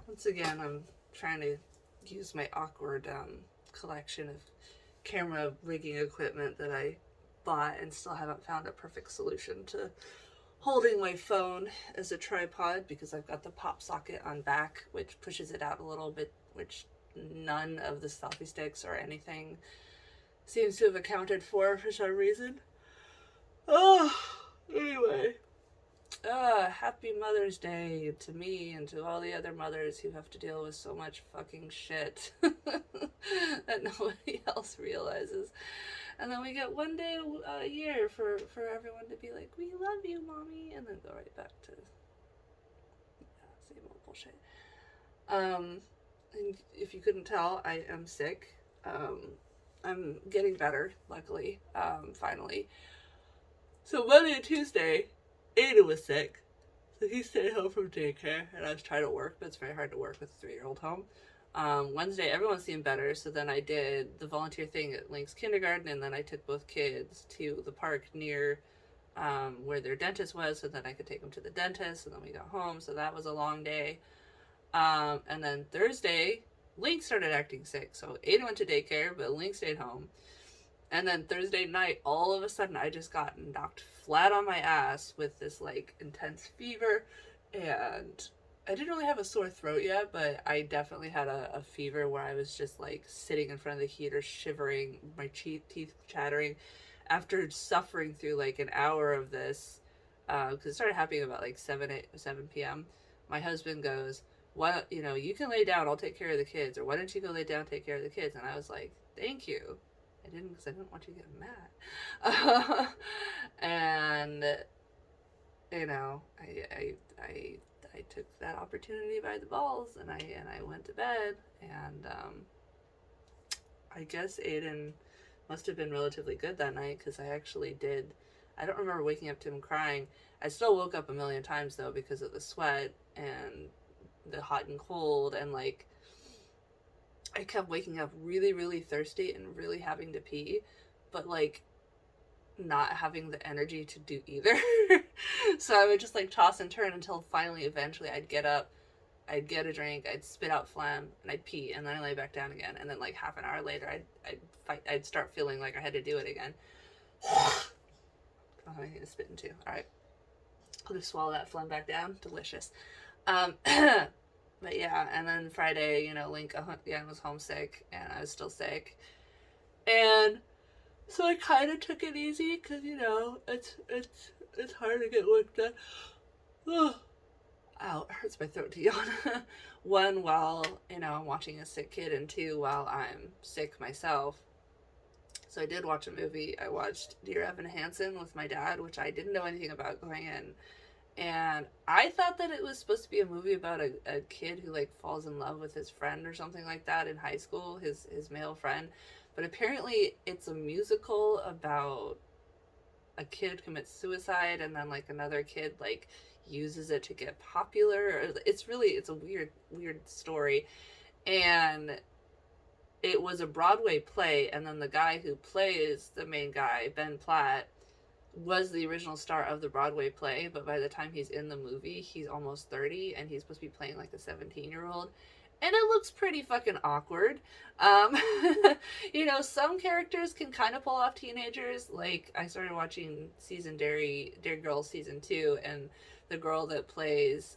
Once again, I'm trying to use my awkward collection of camera rigging equipment that I bought and still haven't found a perfect solution to holding my phone as a tripod, because I've got the pop socket on back, which pushes it out a little bit, which none of the selfie sticks or anything seems to have accounted for some reason. Oh, anyway. Happy Mother's Day to me and to all the other mothers who have to deal with so much fucking shit that nobody else realizes. And then we get one day a year for everyone to be like, we love you, mommy, and then go right back to same old bullshit. And if you couldn't tell, I am sick. I'm getting better, luckily, finally. So Monday and Tuesday, Ada was sick, so he stayed home from daycare, and I was trying to work, but it's very hard to work with a 3-year-old home. Wednesday, everyone seemed better, so then I did the volunteer thing at Link's kindergarten, and then I took both kids to the park near where their dentist was, so then I could take them to the dentist, and then we got home, so that was a long day. And then Thursday, Link started acting sick, so Ada went to daycare, but Link stayed home. And then Thursday night, all of a sudden, I just got knocked flat on my ass with this, like, intense fever. And I didn't really have a sore throat yet, but I definitely had a fever where I was just, like, sitting in front of the heater, shivering, my teeth chattering. After suffering through, like, an hour of this, because it started happening about, like, 7 p.m., my husband goes, "What, you can lay down, I'll take care of the kids." Or, "Why don't you go lay down, take care of the kids?" And I was like, "Thank you." I didn't, because I didn't want you to get mad. And I took that opportunity by the balls, and I went to bed, and I guess Aiden must have been relatively good that night, because I actually did. I don't remember waking up to him crying. I still woke up a million times though, because of the sweat and the hot and cold, and like I kept waking up really, really thirsty and really having to pee, but like not having the energy to do either. So I would just like toss and turn until finally, eventually, I'd get up, I'd get a drink, I'd spit out phlegm, and I'd pee, and then I lay back down again. And then like half an hour later, I'd start feeling like I had to do it again. Oh, I need to spit into. All right, I'll just swallow that phlegm back down. Delicious. But yeah, and then Friday, Link again was homesick, and I was still sick, and so I kind of took it easy, because it's hard to get work done. Ugh. Ow, it hurts my throat to yawn. One, while I'm watching a sick kid, and two, while I'm sick myself. So I did watch a movie. I watched Dear Evan Hansen with my dad, which I didn't know anything about going in. And I thought that it was supposed to be a movie about a kid who like falls in love with his friend or something like that in high school, his male friend. But apparently it's a musical about a kid commits suicide, and then like another kid like uses it to get popular. It's a weird story. And it was a Broadway play, and then the guy who plays the main guy, Ben Platt, was the original star of the Broadway play, but by the time he's in the movie, he's almost 30, and he's supposed to be playing like a 17-year-old. And it looks pretty fucking awkward. Some characters can kind of pull off teenagers. Like, I started watching Dairy Girls season 2, and the girl that plays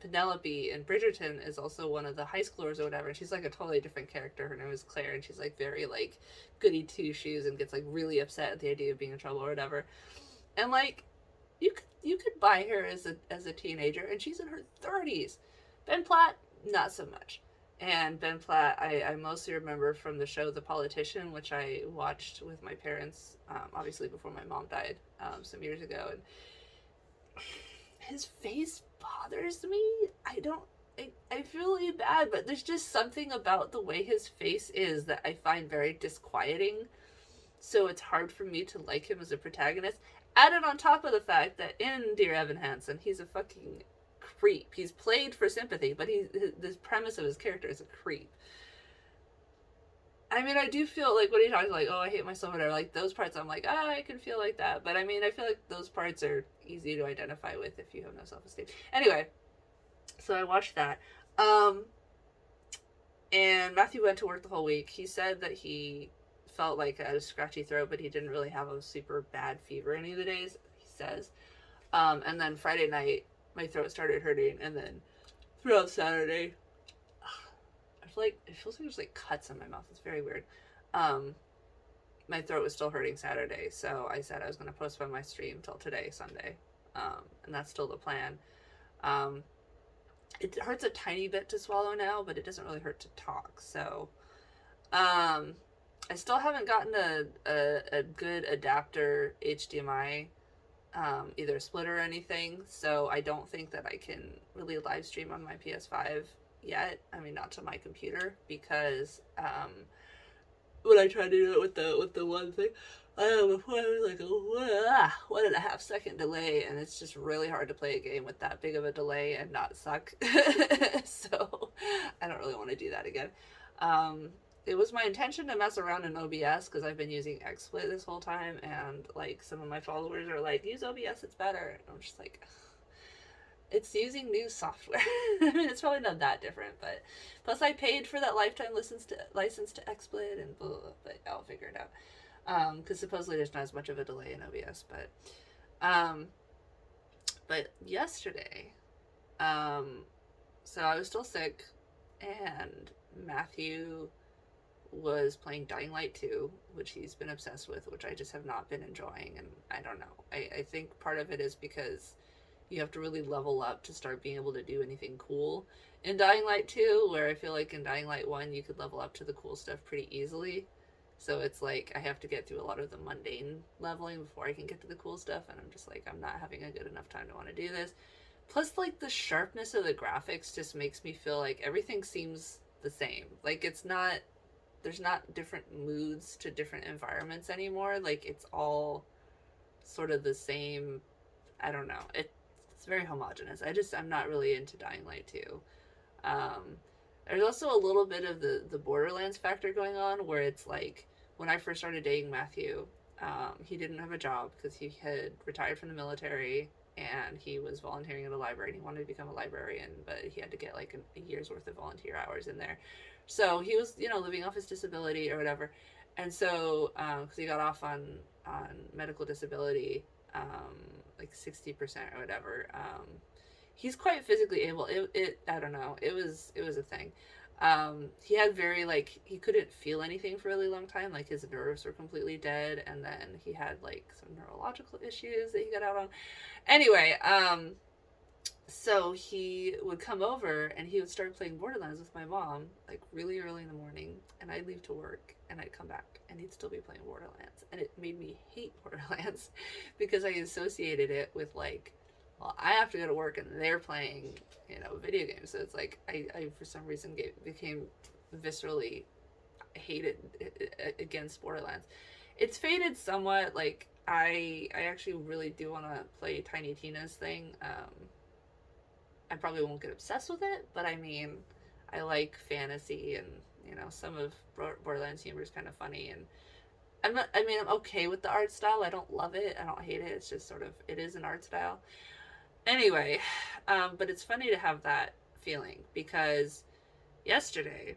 Penelope in Bridgerton is also one of the high schoolers or whatever, and she's like a totally different character. Her name is Claire, and she's like very like goody two shoes, and gets like really upset at the idea of being in trouble or whatever. And like, you could buy her as a teenager, and she's in her 30s. Ben Platt, not so much. And Ben Platt, I mostly remember from the show The Politician, which I watched with my parents, obviously before my mom died some years ago. And his face bothers me. I feel really bad, but there's just something about the way his face is that I find very disquieting. So it's hard for me to like him as a protagonist. Added on top of the fact that in Dear Evan Hansen, he's a fucking creep. He's played for sympathy, but the premise of his character is a creep. I mean, I do feel like when he talks like, "Oh, I hate myself," whatever, like those parts, I'm like, I can feel like that. But I mean, I feel like those parts are easy to identify with if you have no self-esteem. Anyway, so I watched that. Um, and Matthew went to work the whole week. He said that he felt like he had a scratchy throat, but he didn't really have a super bad fever any of the days, he says. And then Friday night, my throat started hurting, and then throughout Saturday, I feel like it feels like there's like cuts in my mouth. It's very weird. Um, my throat was still hurting Saturday, so I said I was going to postpone my stream till today, Sunday, and that's still the plan. Um, it hurts a tiny bit to swallow now, but it doesn't really hurt to talk. So, I still haven't gotten a good adapter HDMI, either a splitter or anything. So I don't think that I can really live stream on my PS5 yet. I mean, not to my computer, because when I tried to do it with the one thing, before I was like a 1.5 second delay, and it's just really hard to play a game with that big of a delay and not suck. So I don't really want to do that again. It was my intention to mess around in OBS because I've been using XSplit this whole time, and like some of my followers are like, use OBS, it's better. And I'm just like, it's using new software. I mean, it's probably not that different, but plus I paid for that lifetime license to XSplit and blah, blah, blah, but I'll figure it out. Because supposedly there's not as much of a delay in OBS, but yesterday, so I was still sick, and Matthew was playing Dying Light 2, which he's been obsessed with, which I just have not been enjoying, and I don't know. I think part of it is because you have to really level up to start being able to do anything cool in Dying Light 2, where I feel like in Dying Light 1 you could level up to the cool stuff pretty easily. So it's like I have to get through a lot of the mundane leveling before I can get to the cool stuff, and I'm just like, I'm not having a good enough time to want to do this. Plus, like, the sharpness of the graphics just makes me feel like everything seems the same. Like, it's not, there's not different moods to different environments anymore. Like, it's all sort of the same. I don't know. It's very homogenous. I'm not really into Dying Light 2. There's also a little bit of the Borderlands factor going on, where it's like, when I first started dating Matthew, he didn't have a job because he had retired from the military, and he was volunteering at a library, and he wanted to become a librarian, but he had to get like a year's worth of volunteer hours in there. So he was, living off his disability or whatever. And so, because he got off on medical disability, like 60% or whatever. He's quite physically able. I don't know. It was a thing. He had he couldn't feel anything for a really long time. Like, his nerves were completely dead, and then he had like some neurological issues that he got out on. Anyway, so he would come over and he would start playing Borderlands with my mom, like really early in the morning, and I'd leave to work and I'd come back and he'd still be playing Borderlands. And it made me hate Borderlands because I associated it with like, well, I have to go to work and they're playing, video games. So it's like I for some reason became viscerally hated against Borderlands. It's faded somewhat. Like, I actually really do want to play Tiny Tina's thing. I probably won't get obsessed with it, but I mean, I like fantasy, and some of Borderlands humor is kind of funny, and I'm okay with the art style. I don't love it. I don't hate it. It's just sort of, it is an art style. Anyway, but it's funny to have that feeling because yesterday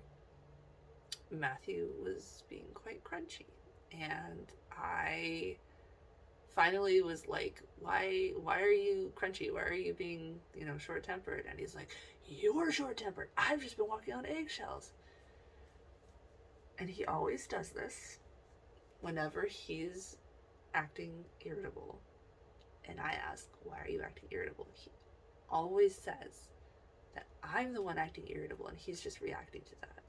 Matthew was being quite crunchy, and I finally was like, why are you crunchy? Why are you being, short-tempered? And he's like, you're short-tempered. I've just been walking on eggshells. And he always does this whenever he's acting irritable. And I ask, why are you acting irritable? He always says that I'm the one acting irritable and he's just reacting to that.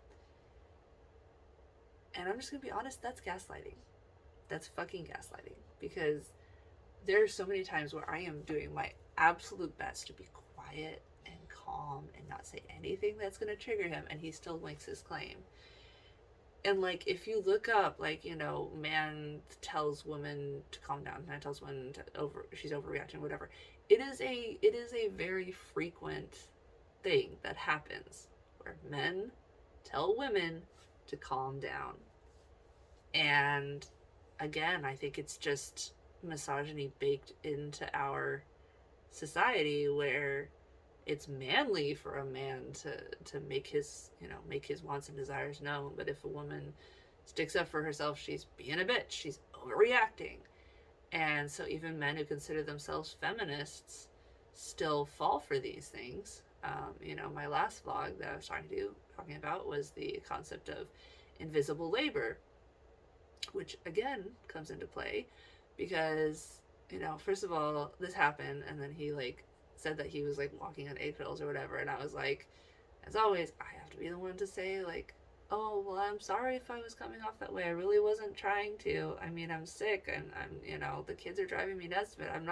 And I'm just going to be honest, that's gaslighting. That's fucking gaslighting, because there are so many times where I am doing my absolute best to be quiet and calm and not say anything that's going to trigger him, and he still makes his claim. And like, if you look up, like, man tells woman to calm down, man tells woman she's overreacting, whatever. It is a very frequent thing that happens where men tell women to calm down. And again, I think it's just misogyny baked into our society, where it's manly for a man to make his, make his wants and desires known. But if a woman sticks up for herself, she's being a bitch, she's overreacting. And so even men who consider themselves feminists still fall for these things. My last vlog that I was talking about was the concept of invisible labor, which again comes into play because, first of all, this happened, and then he said that he was walking on eggshells or whatever, and I was like, as always, I have to be the one to say oh, well, I'm sorry if I was coming off that way. I really wasn't trying to. I mean, I'm sick, and the kids are driving me nuts, but I'm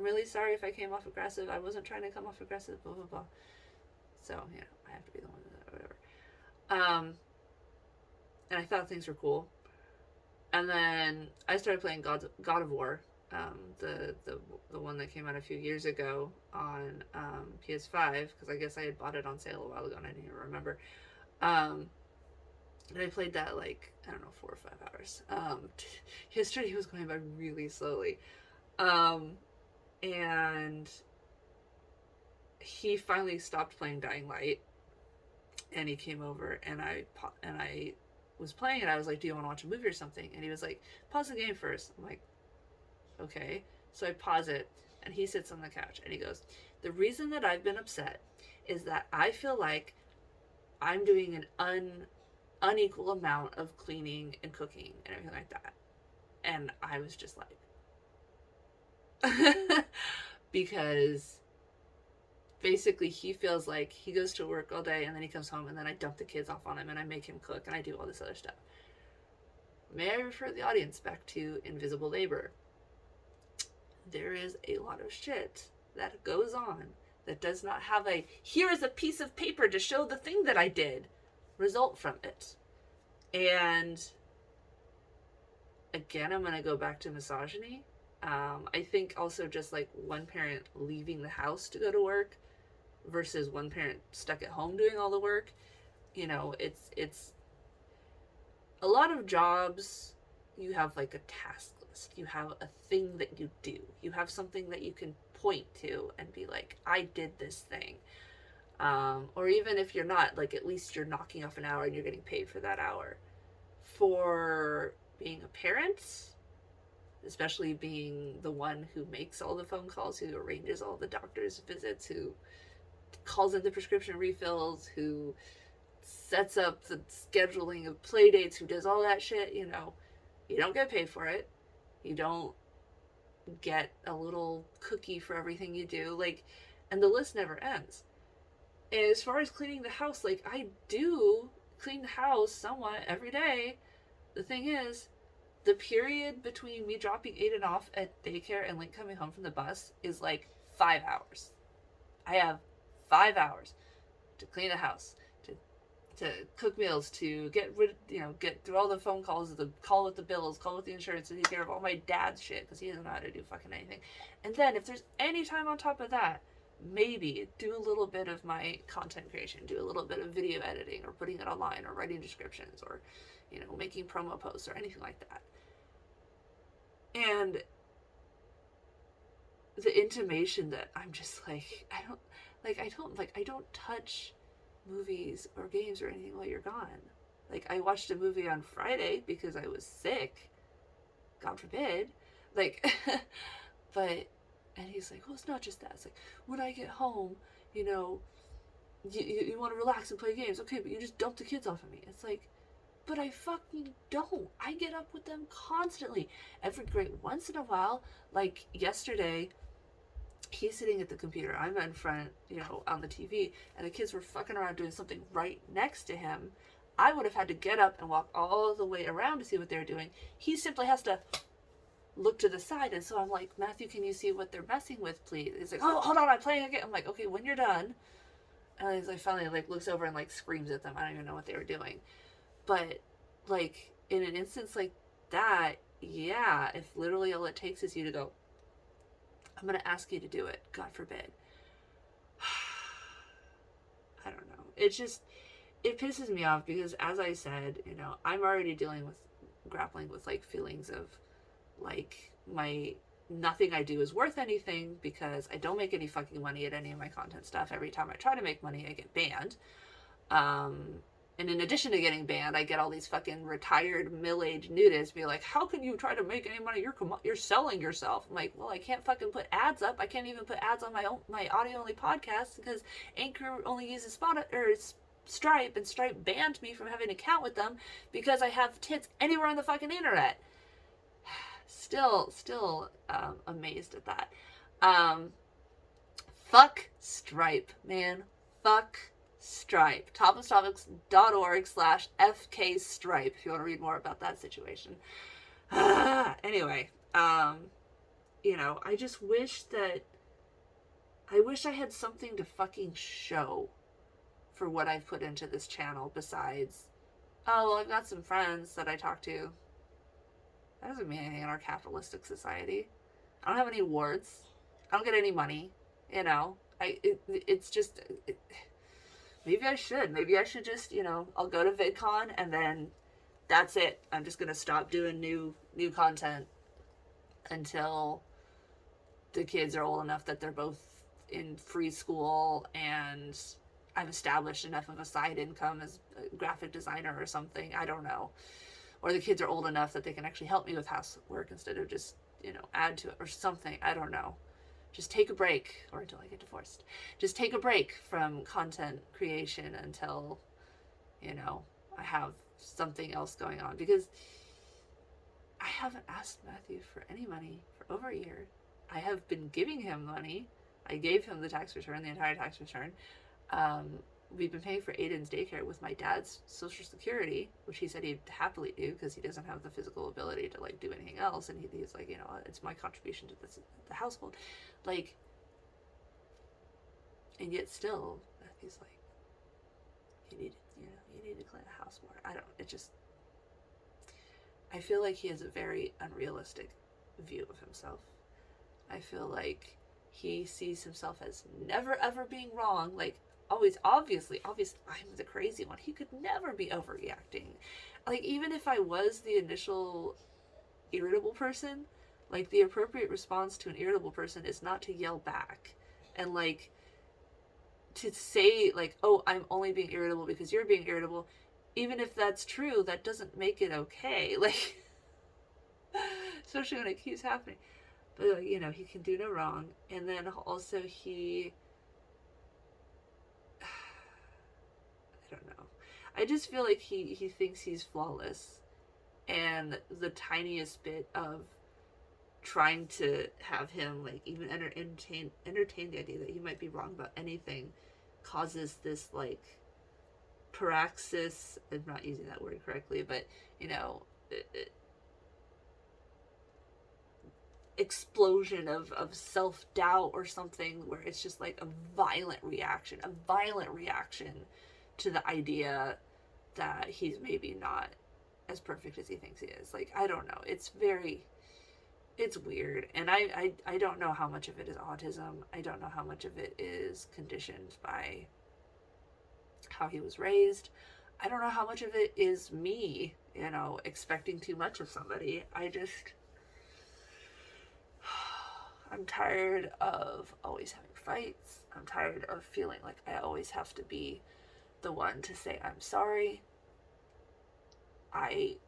really sorry if I came off aggressive. I wasn't trying to come off aggressive, blah, blah, blah. So, I have to be the one to whatever. And I thought things were cool. And then I started playing God of War, the one that came out a few years ago on PS5, because I guess I had bought it on sale a while ago and I didn't even remember. And I played that 4 or 5 hours. Yesterday was going by really slowly. And he finally stopped playing Dying Light, and he came over, and I was playing it. I was like, do you want to watch a movie or something? And he was like, pause the game first. I'm like, okay. So I pause it, and he sits on the couch, and he goes, the reason that I've been upset is that I feel like I'm doing an unequal amount of cleaning and cooking and everything like that. And I was just like, because basically he feels like he goes to work all day and then he comes home and then I dump the kids off on him and I make him cook and I do all this other stuff. May I refer the audience back to invisible labor? There is a lot of shit that goes on that does not have a, here is a piece of paper to show the thing that I did, result from it. And again, I'm going to go back to misogyny. I think also just one parent leaving the house to go to work versus one parent stuck at home doing all the work. It's a lot of jobs, you have a task list. You have a thing that you do. You have something that you can point to and be like, I did this thing. Or even if you're not, at least you're knocking off an hour and you're getting paid for that hour. For being a parent, especially being the one who makes all the phone calls, who arranges all the doctor's visits, who calls in the prescription refills, who sets up the scheduling of play dates, who does all that shit, you don't get paid for it. You don't get a little cookie for everything you do. And the list never ends. And as far as cleaning the house, I do clean the house somewhat every day. The thing is, the period between me dropping Aiden off at daycare and Link coming home from the bus is 5 hours. I have 5 hours to clean the house, to cook meals, to get through all the phone calls, the call with the bills, call with the insurance, to take care of all my dad's shit because he doesn't know how to do fucking anything. And then if there's any time on top of that, maybe do a little bit of my content creation, do a little bit of video editing or putting it online or writing descriptions or making promo posts or anything like that. And the intimation that I'm just I don't touch movies or games or anything while you're gone. I watched a movie on Friday because I was sick, God forbid, but, and he's like, well, it's not just that, it's when I get home, you want to relax and play games, okay, but you just dump the kids off of me. It's but I fucking don't. I get up with them constantly. Every great once in a while, yesterday, he's sitting at the computer, I'm in front, on the TV, and the kids were fucking around doing something right next to him. I would have had to get up and walk all the way around to see what they're doing. He simply has to look to the side, and so I'm like, Matthew, can you see what they're messing with, please? He's like, oh, hold on, I'm playing again. I'm like, okay, when you're done. And he's finally looks over and screams at them. I don't even know what they were doing. But in an instance like that, yeah, if literally all it takes is you to go, I'm going to ask you to do it, God forbid. I don't know. It pisses me off because, as I said, I'm already grappling with feelings of my nothing I do is worth anything because I don't make any fucking money at any of my content stuff. Every time I try to make money, I get banned. And in addition to getting banned, I get all these fucking retired middle-aged nudists be like, how can you try to make any money? You're selling yourself. I'm like, well, I can't fucking put ads up. I can't even put ads on my audio-only podcast because Anchor only uses Stripe, and Stripe banned me from having an account with them because I have tits anywhere on the fucking internet. Still amazed at that. Fuck Stripe, man. Fuck Stripe. topoftopics.org/FK Stripe if you want to read more about that situation. Anyway, I just wish I had something to fucking show for what I've put into this channel besides, oh, well, I've got some friends that I talk to. That doesn't mean anything in our capitalistic society. I don't have any awards. I don't get any money. It's just... maybe I should. Maybe I should just, I'll go to VidCon and then that's it. I'm just going to stop doing new content until the kids are old enough that they're both in free school and I've established enough of a side income as a graphic designer or something. I don't know. Or the kids are old enough that they can actually help me with housework instead of just, add to it or something. I don't know. Just take a break, or until I get divorced. Just take a break from content creation until, I have something else going on. Because I haven't asked Matthew for any money for over a year. I have been giving him money. I gave him the tax return, the entire tax return. We've been paying for Aiden's daycare with my dad's social security, which he said he'd happily do because he doesn't have the physical ability to do anything else. And he's like, it's my contribution to the household. And yet still, he's like, you need to clean the house more. I feel like he has a very unrealistic view of himself. I feel like he sees himself as never ever being wrong. Always, obviously, I'm the crazy one. He could never be overreacting. Even if I was the initial irritable person, the appropriate response to an irritable person is not to yell back. And, to say, oh, I'm only being irritable because you're being irritable. Even if that's true, that doesn't make it okay. Especially when it keeps happening. But, he can do no wrong. And then also I don't know. I just feel like he thinks he's flawless, and the tiniest bit of trying to have him even entertain the idea that he might be wrong about anything causes this paraxis. I'm not using that word correctly, but explosion of self-doubt or something where it's just a violent reaction to the idea that he's maybe not as perfect as he thinks he is. I don't know. It's weird. And I don't know how much of it is autism. I don't know how much of it is conditioned by how he was raised. I don't know how much of it is me, expecting too much of somebody. I'm tired of always having fights. I'm tired of feeling like I always have to be the one to say I'm sorry. I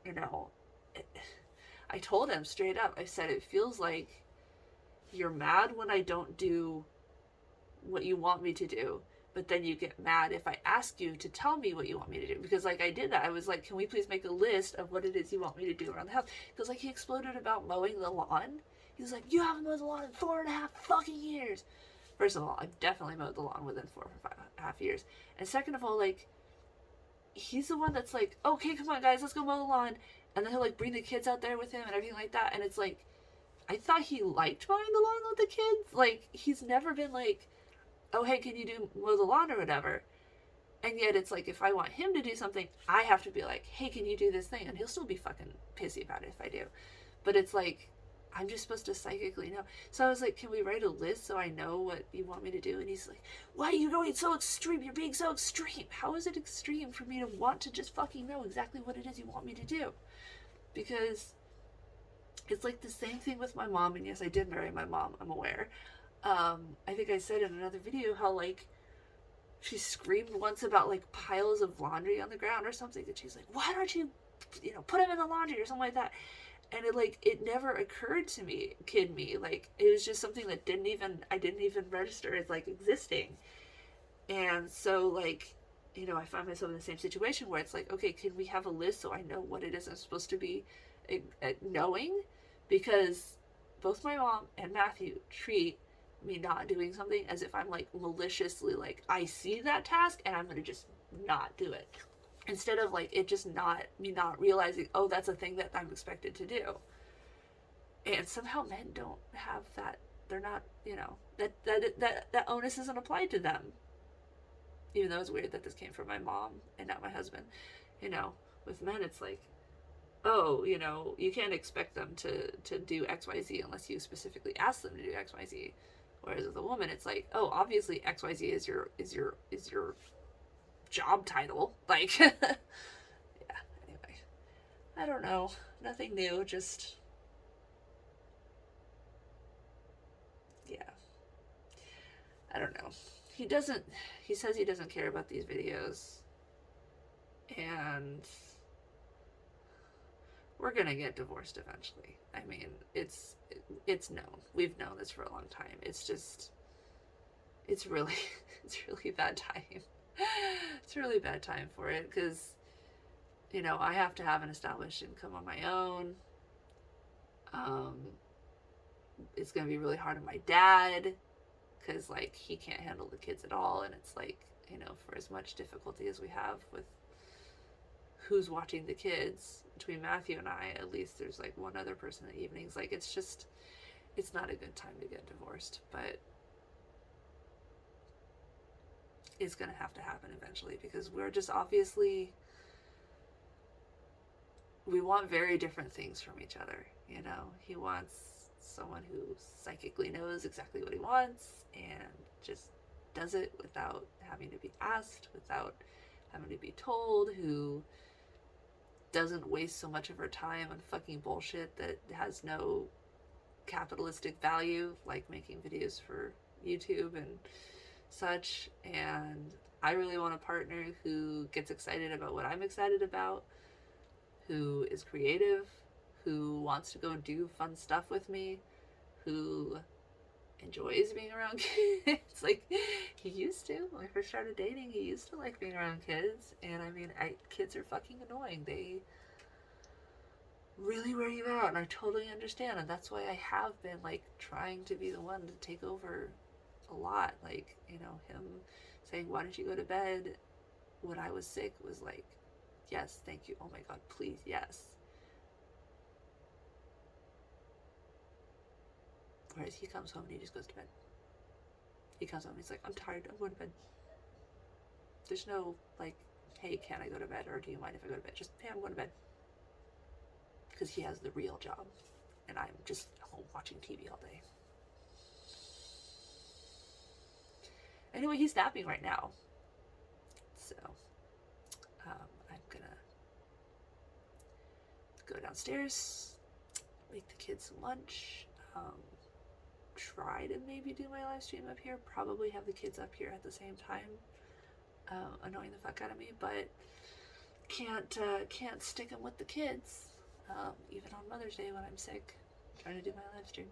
told him straight up, I said, it feels like you're mad when I don't do what you want me to do, but then you get mad if I ask you to tell me what you want me to do. Because I did that. I was like, can we please make a list of what it is you want me to do around the house? Because he exploded about mowing the lawn. He was like, you haven't mowed the lawn in 4.5 fucking years. First of all, I've definitely mowed the lawn within 4.5 years. And second of all, he's the one that's like, okay, come on guys, let's go mow the lawn. And then he'll bring the kids out there with him and everything like that. And it's I thought he liked mowing the lawn with the kids. He's never been oh, hey, can you mow the lawn or whatever? And yet it's if I want him to do something, I have to be hey, can you do this thing? And he'll still be fucking pissy about it if I do. But it's I'm just supposed to psychically know. So I was like, can we write a list so I know what you want me to do? And he's like, why are you going so extreme? You're being so extreme. How is it extreme for me to want to just fucking know exactly what it is you want me to do? Because It's like the same thing with my mom, and yes, I did marry my mom, I'm aware. I think I said in another video how, like, she screamed once about, like, piles of laundry on the ground or something, and she's like, why don't you, put them in the laundry or something like that. And it never occurred to me, kid me, like, it was just something that I didn't even register as, like, existing. And so, like, I find myself in the same situation where it's like, okay, can we have a list so I know what it is I'm supposed to be knowing? Because both my mom and Matthew treat me not doing something as if I'm, like, maliciously, like, I see that task and I'm going to just not do it. Instead of, like, it just not realizing, oh, that's a thing that I'm expected to do. And somehow men don't have that. They're not, that onus isn't applied to them. Even though it's weird that this came from my mom and not my husband. With men, it's like, oh, you can't expect them to do XYZ unless you specifically ask them to do XYZ. Whereas with a woman, it's like, oh, obviously XYZ is your job title. Like, yeah, anyway. I don't know. Nothing new, just, yeah. I don't know. He says he doesn't care about these videos. And we're gonna get divorced eventually. I mean, it's known. We've known this for a long time. It's just, it's really bad time. It's a really bad time for it because, I have to have an established income on my own. It's gonna be really hard on my dad because, like, he can't handle the kids at all, and it's like, for as much difficulty as we have with who's watching the kids between Matthew and I, at least there's, like, one other person in the evenings. Like, it's not a good time to get divorced, but it's gonna have to happen eventually because we're just obviously, we want very different things from each other. He wants someone who psychically knows exactly what he wants and just does it without having to be asked, without having to be told, who doesn't waste so much of her time on fucking bullshit that has no capitalistic value, like making videos for YouTube and such. And I really want a partner who gets excited about what I'm excited about, who is creative, who wants to go do fun stuff with me, who enjoys being around kids. Like, he used to. When we first started dating, he used to like being around kids. And I mean, kids are fucking annoying. They really wear you out, and I totally understand. And that's why I have been, like, trying to be the one to take over a lot. Like, him saying, why don't you go to bed when I was sick was like, yes, thank you. Oh my God, please, yes. Whereas he comes home and he just goes to bed. He comes home and he's like, I'm tired, I'm going to bed. There's no, like, hey, can I go to bed? Or do you mind if I go to bed? Just, hey, I'm going to bed. Because he has the real job. And I'm just home watching TV all day. Anyway, he's napping right now. So, I'm gonna go downstairs, make the kids some lunch, try to maybe do my live stream up here, probably have the kids up here at the same time, annoying the fuck out of me, but can't stick them with the kids, even on Mother's Day when I'm sick, trying to do my live stream.